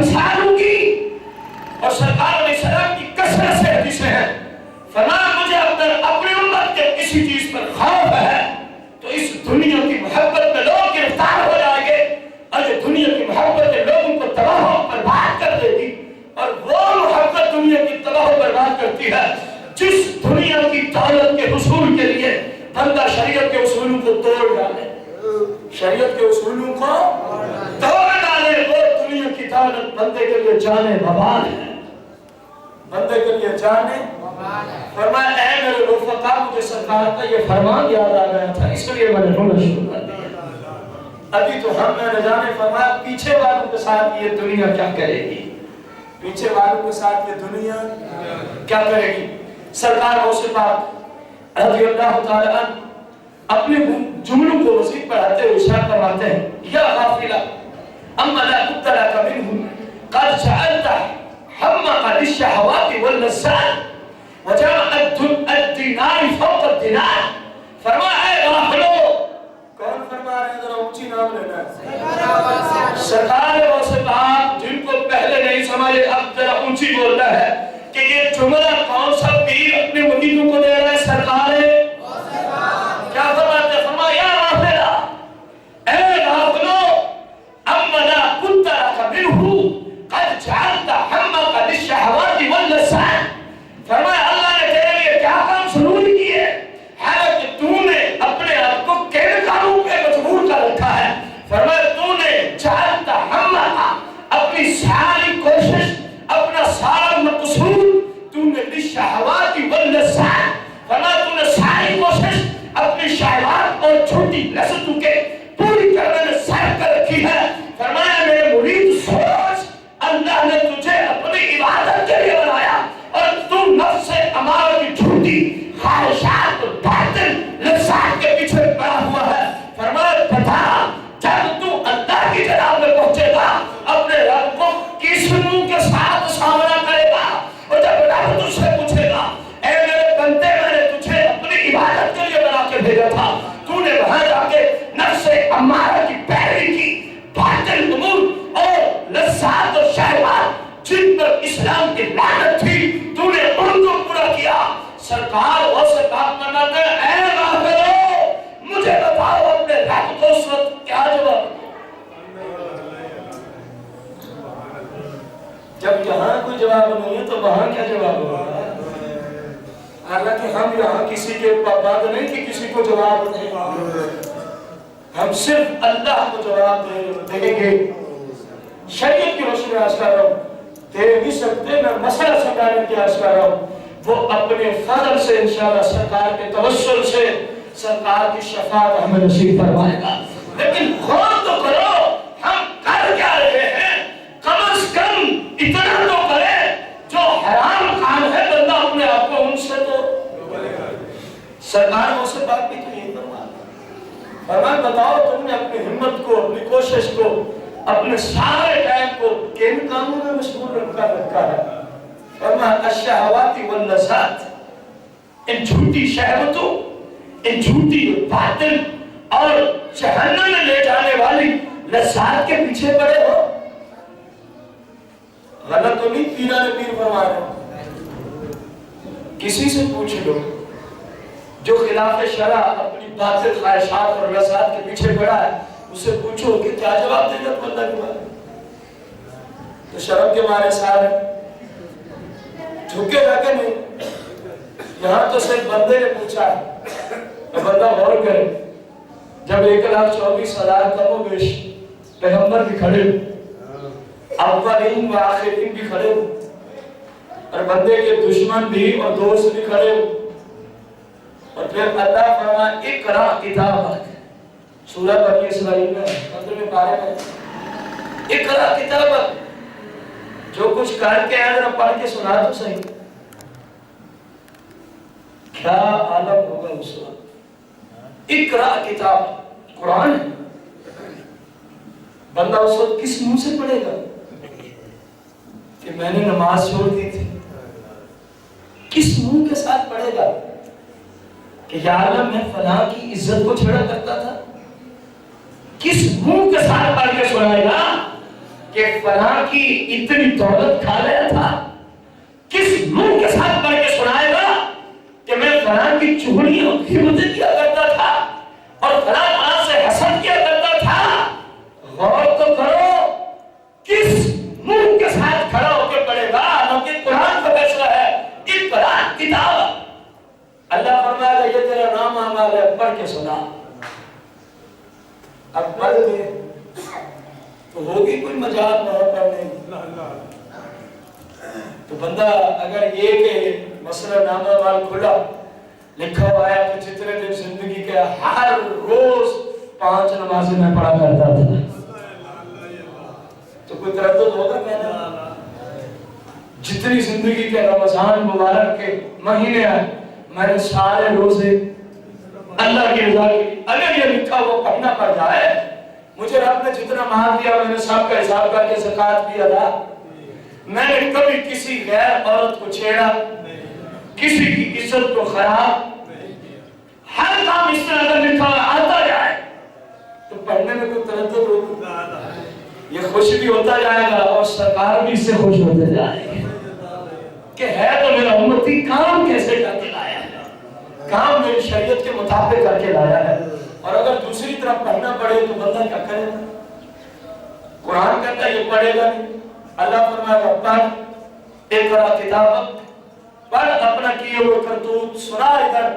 امثالوں کی اور سرکار علیہ السلام کی کثرت سے حدیثیں ہیں. فرمایا مجھے اپنی امت کے کسی چیز پر خوف ہے تو اس دنیا کی محبت میں لوگ گرفتار ہو جائیں گے اور یہ دنیا کی محبت لوگوں کو تباہ و برباد کر دے گی. اور وہ محبت دنیا کی تباہ و برباد کرتی ہے جس دنیا کی دولت کے حصول کے لیے بندہ شریعت کے اصولوں کو توڑ ڈالے. شریعت کے اصولوں کو توڑ ڈالے. وہ دنیا کی دولت بندے کے لیے جانے وبال ہے. بندے کے لیے جانے فرمایا اے میرے رفقا مجھے سرکار کا یہ فرمان یاد آ گیا تھا اس لیے میں نے رونا شروع کر دیا. ابھی تو ہم نے جانے فرمایا پیچھے والوں کے ساتھ یہ دنیا کیا کرے گی. پیچھے والوں کے ساتھ یہ دنیا کیا کرے گی. سرکار غوث پاک رضی اللہ تعالی عنہ اپنے جملوں کو مزید پڑھاتے ہوئے ارشاد فرماتے ہیں یا غافلا اما لا بد لك منه قد جعلت همك للشهوات واللذات وجعل الدينار فوق الدينار. فرمایا اے غافلو. کون فرما رہے ہیں ذرا اونچی نام لینا ہے. سرکار غوث پاک جن کو پہلے نہیں سمجھے اب ذرا اونچی بولتا ہے کہ یہ جملہ کون سا پیر اپنے مریدوں کو دے رہا ہے. سرکار کیا فرماتے ہیں. فرمایا یا غافلا اے غافلو اما لا بد لك منه قد جعلت همك للشهوات واللذات. فرمایا اللہ نے تیرے لیے کیا کام ضروری کیے حالانکہ تو نے اپنے آپ کو کیمیکالوں پہ مجبور کر رکھا ہے. فرمایا تو نے جعلت همك اپنی ساری کوشش اپنا سارا مقصود تو نے للشهوات واللذات. فرمایا تو نے ساری کوشش اپنی شہوات اور چھوٹی لذتوں کے پوری کرنے میں صرف کر رکھی ہے. فرمایا میرے مرید سوچ اللہ نے تجھے اپنی عبادت کے لیے بنایا اور تو نفس امارہ کی جھوٹی خواہشات اور باطل لذات کے پیچھے پڑا ہوا ہے. فرمایا بتا جب تو اللہ کی جناب میں پہنچے گا اپنے رب کو کس منہ کے ساتھ سامنا کرے گا. اور جب رب تجھ سے پوچھے گا اے میرے بندے میں نے تجھے اپنی عبادت کے لیے بنا کے بھیجا تھا تو نے وہاں جا کے نفس امارہ کی پیروی کی باطل امور اور لذات اور شہوات جن پر اسلام کی لعنت تھی تو نے ان کو پورا کیا. سرکار غوث پاک فرماتے ہیں اے غافلو مجھے بتاؤ اپنے رب کو اس وقت کیا جواب. جب یہاں کوئی جواب نہیں ہے تو وہاں کیا جواب ہوگا. حالانکہ ہم یہاں کسی کے پابند نہیں کہ کسی کو جواب نہیں. ہم صرف اللہ کو جواب دیں گے. شریعت کی روشنی میں عرض کر رہا ہوں دے بھی سکتے میں مسئلہ سمجھانے کی عرض کر رہا ہوں. وہ اپنے فضل سے انشاءاللہ سرکار کے توسل سے سرکار کی شفاعت ہمیں نصیب فرمائے گا. لیکن غور تو کرو ہم کر کیا رہے ہیں. کم از کم اتنا تو کرے جو حرام کام ہے بندہ اپنے آپ کو ان سے تو سرکار سے بات بھی تو یہی فرمایا بتاؤ تم نے اپنی ہمت کو اپنی کوشش کو اپنے سارے ٹائم کو کن کاموں میں مشغول رکھا ہے. فرمایا الشہوات واللذات ان جھوٹی شہوتوں ان جھوٹی باطل اور جہنم میں لے جانے والی لذات کے پیچھے پڑے ہو. غلط تو نہیں پیرا نے پیر فرما رہے. کسی سے پوچھ لو جو خلاف شرع اپنی باطل خواہشات اور لذات کے پیچھے پڑا ہے اس سے پوچھو کہ کیا جواب دے گا بندہ کے بارے. تو شرم کے مارے سارے جھکے جا کے نہیں. یہاں تو صرف بندے نے پوچھا ہے تو بندہ غور کرے. جب 1,24,000 کم و بیش پیغمبر بھی کھڑے اولین و آخرین بھی کھڑے ہو اور بندے کے دشمن بھی اور دوست بھی کھڑے ہو اور پھر اللہ فرمایا اقرا کتابک. سورہ بنی اسرائیل میں 15ویں پارے میں اقرا کتابک. جو کچھ کر کے آئے ذرا پڑھ کے سنا تو صحیح. کیا عالم ہوگا اس وقت. اقرا کتاب قرآن ہے. بندہ اس وقت کس منہ سے پڑھے گا کہ میں نے نماز چھوڑ دی تھی. کس منہ کے ساتھ پڑھے گا کہ یا اللہ میں فلاں کی عزت کو چھڑا کرتا تھا. کس منہ کے ساتھ پڑھ کے سنائے گا کہ فلاں کی اتنی دولت کھا گیا تھا، کس منہ کے ساتھ پڑھ کے سنائے گا کہ میں فلاں کی چغلیوں غیبتیں کیا کرتا تھا اور فلاں سے حسد کیا کرتا تھا؟ غور تو کرو کس منہ کے ساتھ کھڑا ہو کے پڑھے گا؟ کہ قرآن کا فیصلہ ہے، اقرا کتاب، اللہ فرمائے گا یہ تیرا نام اعمال ہے، پڑھ کے سنا۔ اب پڑھ گئے تو ہوگی کوئی مجال وہاں پڑھنے کی؟ تو بندہ اگر یہ کہ مسئلہ نام اعمال کھلا لکھا ہوا ہے کہ جتنے دن زندگی کے ہر روز 5 نمازیں میں پڑھا کرتا تھا، تو کوئی تردد ہوگا کہنا؟ جتنی زندگی کے رمضان مبارک کے مہینے آئے میں نے سارے روزے اللہ کی رضا کے، اگر یہ لکھا وہ پڑھنا پڑ جائے، مجھے رب نے جتنا مال دیا میں نے سب کا حساب کر کے زکوٰۃ بھی ادا، میں نے کبھی کسی غیر عورت کو چھیڑا، کسی کی عزت کو خراب، ہر کام اس طرح اگر لکھا آتا جائے تو پڑھنے میں کوئی تردد ہوگا؟ یہ خوش بھی ہوتا جائے گا اور سرکار بھی اس سے خوش ہوتے جائے گا کہ ہے تو میرا امتی کام کیسے کر کے لایا ہے، کام میری شریعت کے مطابق کر کے لایا ہے۔ اور اگر دوسری طرف پڑھنا پڑے تو بندہ کیا کرے گا؟ قرآن کہتا ہے یہ پڑھے گا نہیں، اللہ فرمائے گا پڑھ، اقرا کتابک، پڑھ اپنا کیے ہوئے کرتوت سنا ادھر،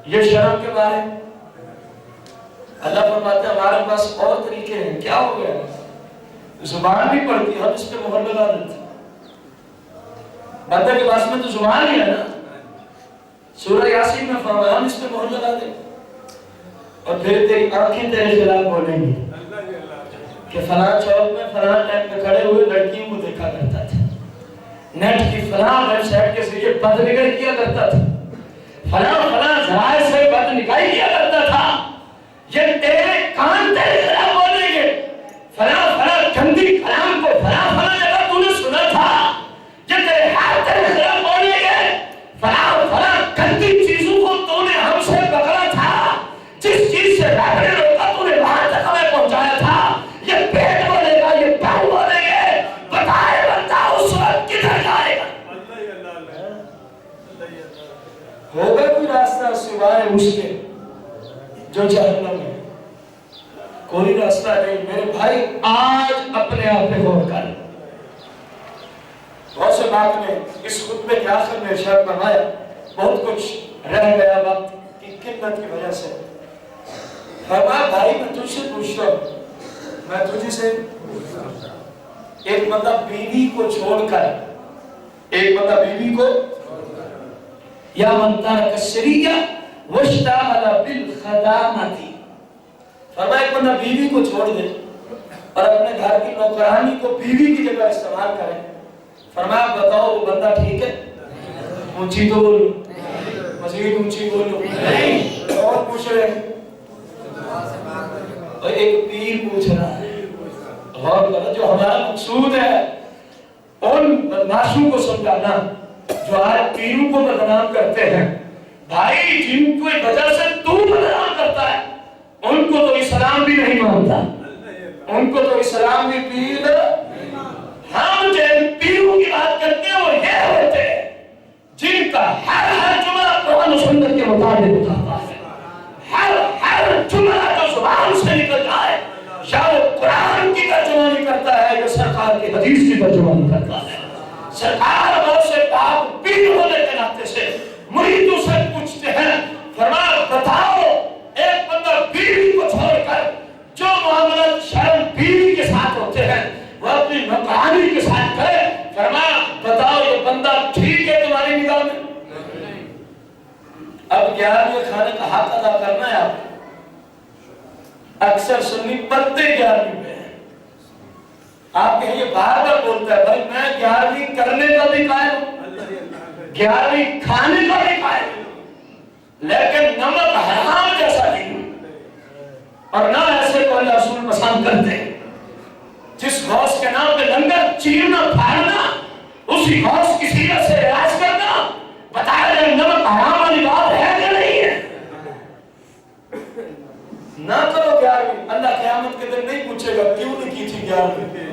یہ شرم کے بارے۔ اللہ فرماتا ہے ہمارے پاس اور طریقے ہیں، کیا ہو گیا؟ زبان بھی پڑھتی، ہم اس پہ مہر لگا دیتے، بندے کے پاس میں تو زبان ہی ہے نا، سورہ یاسین میں فرمایا ہم اس پہ مہر لگا دیں، اور پھر تیری آنکھیں تیرے خلاف بولیں گی کہ فلاں چوک میں فلاں ٹائم پہ کھڑے ہوئے لڑکیوں کو دیکھا کرتا تھا، نیٹ کی فلاں ویب سائٹ کے ذریعے بد نگاہی کیا کرتا تھا، فلاں ذرائع سے بد نگاہی کیا کرتا تھا، یہ تیرے کان تیرے خلاف بولیں گے، فلاں گندی کلام کو فلاں جگہ تو نے سنا تھا، یہ تیرے ہاتھ تیرے خلاف بولیں گے، فلاں گندی چیزوں کو تو نے ہم سے پکڑا تھا، جس چیز سے رب نے روکا تو نے وہاں تک ہمیں پہنچایا تھا، یہ پیٹ بولے گا، یہ پاؤں بولیں گے، بتائے بندہ اس وقت کدھر جائے گا؟ ہوگا کوئی راستہ سوائے اس کے جو جہنم ہے؟ کوئی راستہ نہیں میرے بھائی، آج اپنے آپ پہ غور کر۔ بہت سے بات میں اس خطبے کے آخر میں ارشاد فرمایا، بہت کچھ رہ گیا وقت کی قلت کی وجہ سے، فرمایا بھائی میں تجھ سے پوچھتا ہوں، میں تجھ سے ایک بندہ بیوی کو چھوڑ کر، ایک بندہ بیوی کو یا من ترک الشریعہ واشتغل بالخدامۃ، فرمایا ایک بندہ بیوی کو چھوڑ دے اور اپنے گھر کی نوکرانی کو بیوی کی جگہ استعمال کرے، فرمایا بتاؤ وہ بندہ ٹھیک ہے؟ اونچی تو بولو، مزید اونچی بولو، اور پوچھ رہے ہیں، اور ایک پیر پوچھ رہا ہے، غور کرو، جو ہمارا مقصود ہے ان بدماشوں کو سمجھانا جو آج پیروں کو بدنام کرتے ہیں، بھائی جن کو وجہ سے تو بدنام کرتا ہے ان کو تو اسلام بھی نہیں مانتا، ان کو تو اسلام بھی پیر، ہم جن پیروں کی بات کرتے ہیں وہ یہ ہوتے ہیں جن کا ہر جملہ قرآن و سنت کے مطابق ہوتا ہے، ہر جملہ جو زبان سے نکل جائے یا وہ قرآن کی ترجمانی کرتا ہے یا سرکار کی حدیث کی ترجمانی کرتا ہے۔ سرکار بہت سے پاک پیر ہونے کے ناطے سے مریدوں سے پوچھتے ہیں، فرمایا بتاؤ ایک بندہ بیوی کو چھوڑ کر جو معاملات شرم بیوی کے ساتھ ہوتے ہیں وہ اپنی نوکرانی کے ساتھ کرے، فرمایا بتاؤ یہ بندہ ٹھیک ہے تمہاری نگاہ میں؟ اب 11ویں کھانے کا حق ادا کرنا ہے آپ کو، اکثر سنی پتے 11ویں پہ ہیں، آپ کہیں یہ بار بار بولتا ہے بھائی میں 11ویں کرنے کا بھی قائل ہوں، 11ویں کھانے کا بھی قائل ہوں، لیکن نمک حرام جیسا نہیں اور نہ ایسے کو اللہ رسول پسند کرتے، جس غوث کے نام پہ لنگر چیرنا پھاڑنا، اسی غوث کی سیرت سے ریاض کرنا، بتایا جائے نمک حرام والی بات ہے کہ نہیں ہے؟ نہ کرو 11ویں، اللہ قیامت کے دن نہیں پوچھے گا کیوں نہیں کی تھی 11ویں،